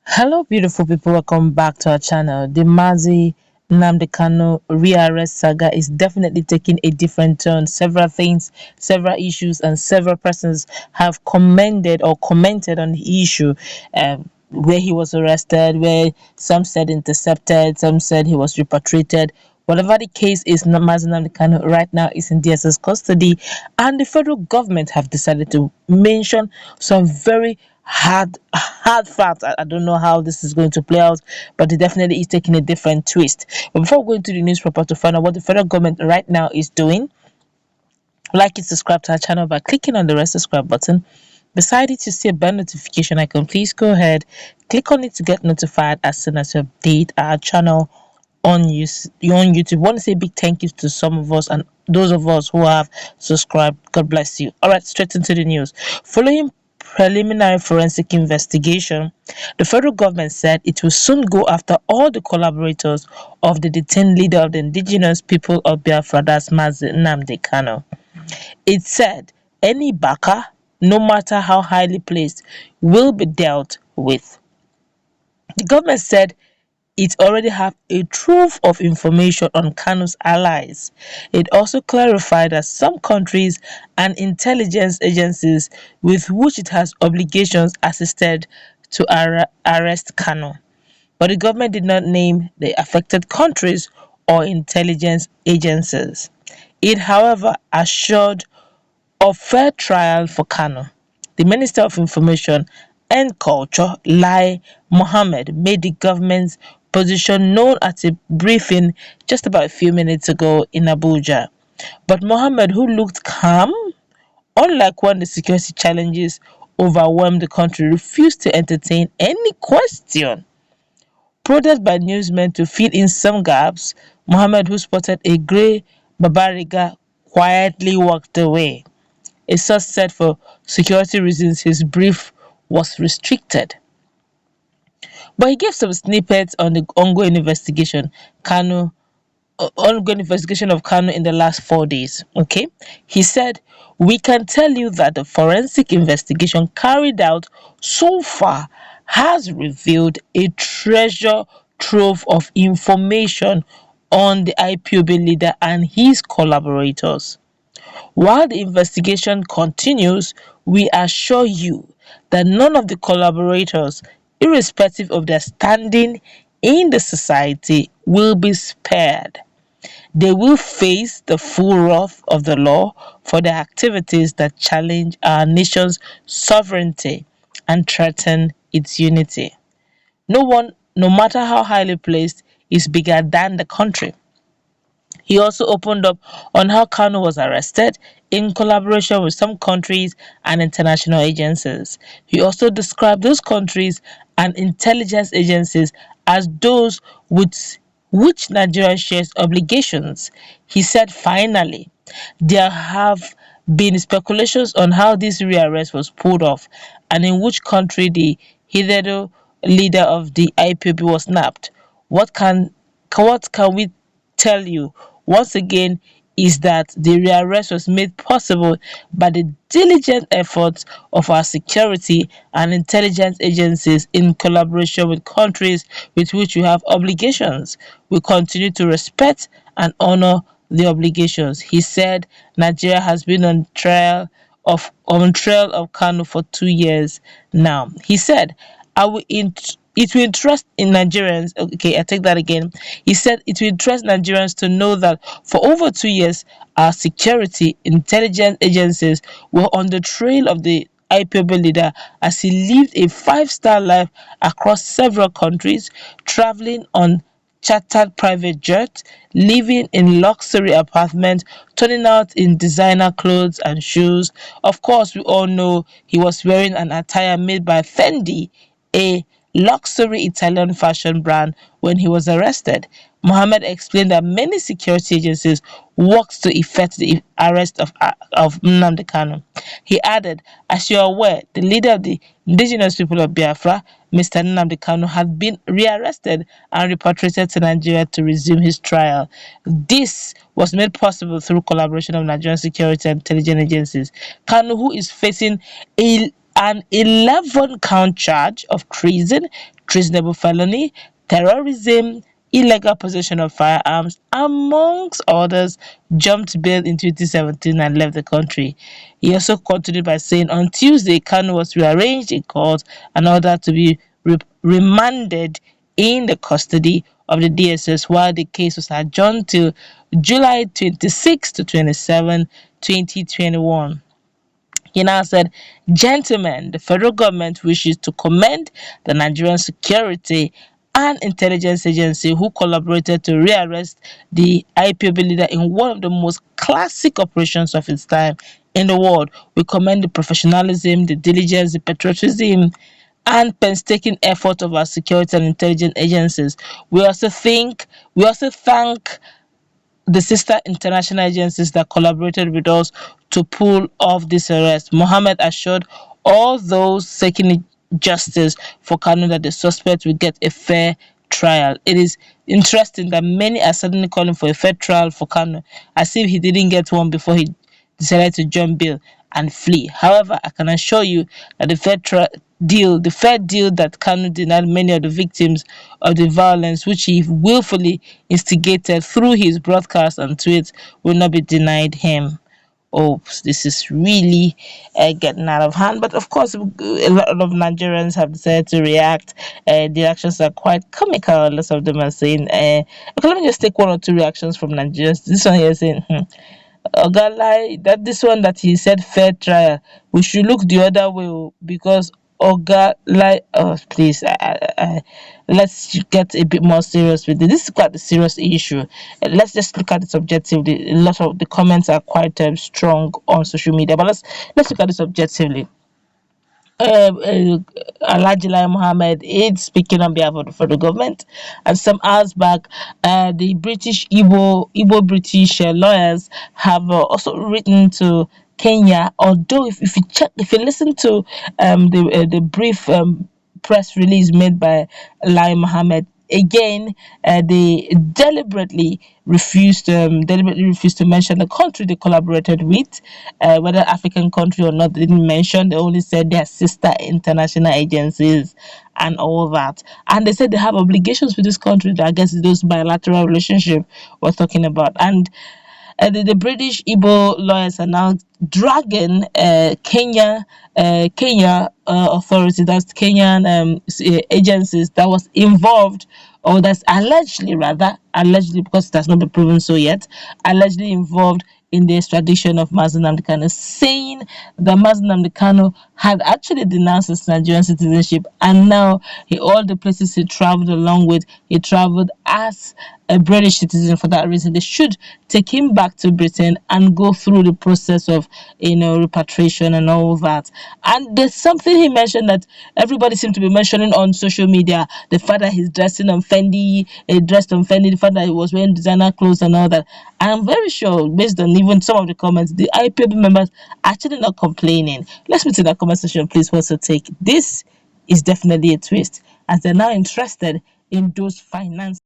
Hello, beautiful people. Welcome back to our channel. The Mazi Nnamdi Kanu rearrest saga is definitely taking a different turn. Several things, several issues, and several persons have commended or commented on the issue. Where he was arrested, where some said intercepted, some said he was repatriated. Whatever the case is, Mazi Nnamdi Kanu right now is in DSS custody, and the federal government have decided to mention some very hard facts. I don't know how this is going to play out, but it definitely is taking a different twist. But before we go into the news proper to find out what the federal government right now is doing, like and subscribe to our channel by clicking on the red subscribe button. Beside it, you see a bell notification icon. Please go ahead, click on it to get notified as soon as we update our channel on YouTube. Want to say big thank you to some of us and those of us who have subscribed. God bless you. All right, straight into the news. Following preliminary forensic investigation, the federal government said it will soon go after all the collaborators of the detained leader of the indigenous people of Biafra, that's Mazi Nnamdi Kanu. It said any backer, no matter how highly placed, will be dealt with. The government said it already have a trove of information on Kanu's allies. It also clarified that some countries and intelligence agencies with which it has obligations assisted to arrest Kanu. But the government did not name the affected countries or intelligence agencies. It, however, assured of fair trial for Kanu. The Minister of Information and Culture, Lai Mohammad, made the government's position known at a briefing just about a few minutes ago in Abuja. But Mohammad, who looked calm, unlike when the security challenges overwhelmed the country, refused to entertain any question. Prodded by newsmen to fill in some gaps, Mohammad, who spotted a grey Babariga, quietly walked away. A source said for security reasons his brief was restricted. But he gave some snippets on the ongoing investigation of Kanu in the last 4 days. Okay, he said, "We can tell you that the forensic investigation carried out so far has revealed a treasure trove of information on the IPOB leader and his collaborators. While the investigation continues, we assure you that none of the collaborators, irrespective of their standing in the society, will be spared. They will face the full wrath of the law for their activities that challenge our nation's sovereignty and threaten its unity. No one, no matter how highly placed, is bigger than the country." He also opened up on how Kanu was arrested in collaboration with some countries and international agencies. He also described those countries and intelligence agencies as those with which Nigeria shares obligations. He said, finally, there have been speculations on how this rearrest was pulled off and in which country the hitherto leader of the IPOB was nabbed. What can we tell you once again is that the rearrest was made possible by the diligent efforts of our security and intelligence agencies in collaboration with countries with which we have obligations. We continue to respect and honor the obligations. He said Nigeria has been on trial of Kanu for 2 years now. He said, I will it will interest in Nigerians. Okay, I take that again. He said it will interest Nigerians to know that for over 2 years, our security intelligence agencies were on the trail of the IPOB leader as he lived a five-star life across several countries, traveling on chartered private jets, living in luxury apartments, turning out in designer clothes and shoes. Of course, we all know he was wearing an attire made by Fendi, a luxury Italian fashion brand, when he was arrested. Mohammed explained that many security agencies worked to effect the arrest of Nnamdi Kanu. He added, as you are aware, the leader of the indigenous people of Biafra, Mr. Nnamdi Kanu, had been rearrested and repatriated to Nigeria to resume his trial. This was made possible through collaboration of Nigerian security and intelligence agencies. Kanu, who is facing an 11-count charge of treason, treasonable felony, terrorism, illegal possession of firearms, amongst others, jumped bail in 2017 and left the country. He also continued by saying on Tuesday, Kanu was rearranged in court and ordered to be remanded in the custody of the DSS while the case was adjourned till July 26 to 27, 2021. He now said, "Gentlemen, the federal government wishes to commend the Nigerian security and intelligence agency who collaborated to rearrest the IPOB leader in one of the most classic operations of its time in the world. We commend the professionalism, the diligence, the patriotism, and painstaking effort of our security and intelligence agencies. We also thank the sister international agencies that collaborated with us to pull off this arrest." Mohammad assured all those seeking justice for Kanu that the suspect will get a fair trial. It is interesting that many are suddenly calling for a fair trial for Kanu, as if he didn't get one before he decided to jump bail and flee. However, I can assure you that the fair deal that Kanu denied many of the victims of the violence which he willfully instigated through his broadcasts and tweets will not be denied him. Oh, this is really getting out of hand. But of course, a lot of Nigerians have decided to react. The reactions are quite comical. Lots of them are saying, okay, let me just take one or two reactions from Nigerians. This one here is saying, Oga that this one that he said fair trial, we should look the other way because oh please, let's get a bit more serious with it. This is quite a serious issue. Let's just look at it objectively. A lot of the comments are quite strong on social media, but let's look at it objectively. Alhaji Lai Mohammad is speaking on behalf of the federal government, and some hours back, the British Igbo British lawyers have also written to Kenya. Although, if you listen to the brief press release made by Lai Mohammed. Again, they deliberately refused to mention the country they collaborated with, whether African country or not. They didn't mention. They only said their sister international agencies and all that. And they said they have obligations with this country. That I guess those bilateral relationship we're talking about. And the British Igbo lawyers are now dragging Kenya authorities, that's Kenyan agencies that was involved, or that's allegedly, because it has not been proven so yet, allegedly involved in the extradition of Mazi Nnamdi Kanu, saying that Mazi Nnamdi Kanu had actually denounced his Nigerian citizenship, and now all the places he traveled along with, he traveled as a British citizen. For that reason, they should take him back to Britain and go through the process of repatriation and all that. And there's something he mentioned that everybody seemed to be mentioning on social media: the fact that he's dressing on Fendi, the fact that he was wearing designer clothes and all that. I'm very sure, based on even some of the comments, the IPOB members actually not complaining. Let's meet in the comment section, please. What's your take? This is definitely a twist, as they're now interested in those finance.